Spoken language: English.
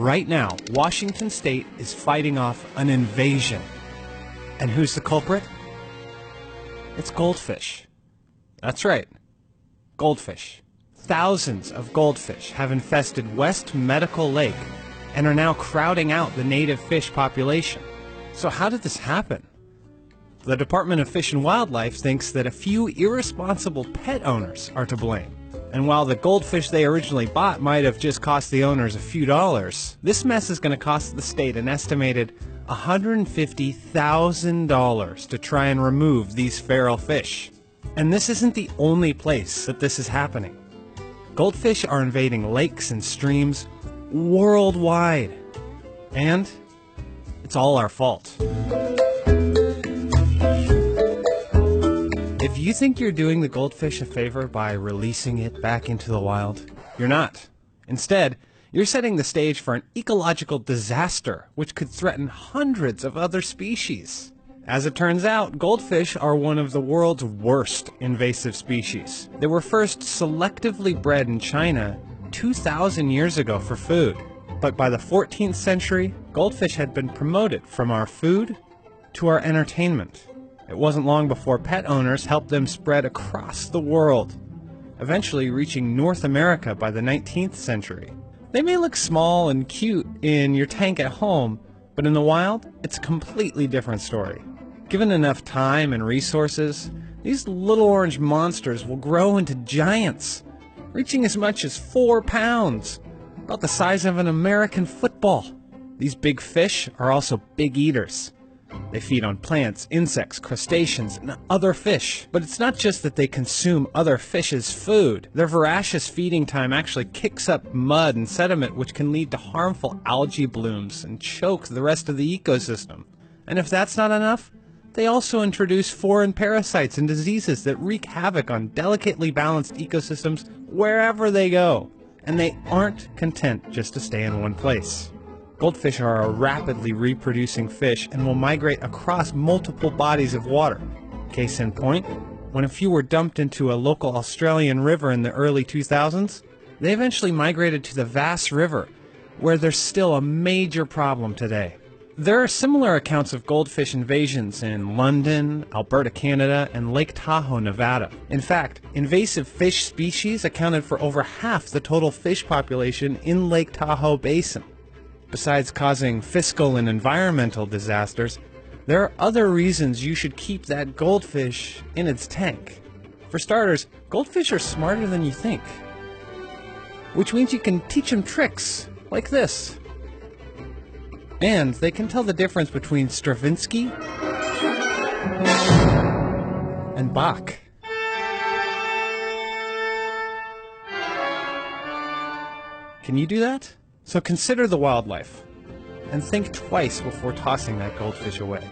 Right now, Washington State is fighting off an invasion. And who's the culprit? It's goldfish. That's right, goldfish. Thousands of goldfish have infested West Medical Lake and are now crowding out the native fish population. So how did this happen? The Department of Fish and Wildlife thinks that a few irresponsible pet owners are to blame. And while the goldfish they originally bought might have just cost the owners a few dollars, this mess is going to cost the state an estimated $150,000 to try and remove these feral fish. And this isn't the only place that this is happening. Goldfish are invading lakes and streams worldwide. And it's all our fault. If you think you're doing the goldfish a favor by releasing it back into the wild, you're not. Instead, you're setting the stage for an ecological disaster which could threaten hundreds of other species. As it turns out, goldfish are one of the world's worst invasive species. They were first selectively bred in China 2,000 years ago for food. But by the 14th century, goldfish had been promoted from our food to our entertainment. It wasn't long before pet owners helped them spread across the world, eventually reaching North America by the 19th century. They may look small and cute in your tank at home, but in the wild, it's a completely different story. Given enough time and resources, these little orange monsters will grow into giants, reaching as much as 4 pounds, about the size of an American football. These big fish are also big eaters. They feed on plants, insects, crustaceans, and other fish. But it's not just that they consume other fish's food. Their voracious feeding time actually kicks up mud and sediment, which can lead to harmful algae blooms and choke the rest of the ecosystem. And if that's not enough, they also introduce foreign parasites and diseases that wreak havoc on delicately balanced ecosystems wherever they go. And they aren't content just to stay in one place. Goldfish are a rapidly reproducing fish and will migrate across multiple bodies of water. Case in point, when a few were dumped into a local Australian river in the early 2000s, they eventually migrated to the vast river, where there's still a major problem today. There are similar accounts of goldfish invasions in London, Alberta, Canada, and Lake Tahoe, Nevada. In fact, invasive fish species accounted for over half the total fish population in Lake Tahoe Basin. Besides causing fiscal and environmental disasters, there are other reasons you should keep that goldfish in its tank. For starters, goldfish are smarter than you think, which means you can teach them tricks like this. And they can tell the difference between Stravinsky and Bach. Can you do that? So consider the wildlife, and think twice before tossing that goldfish away.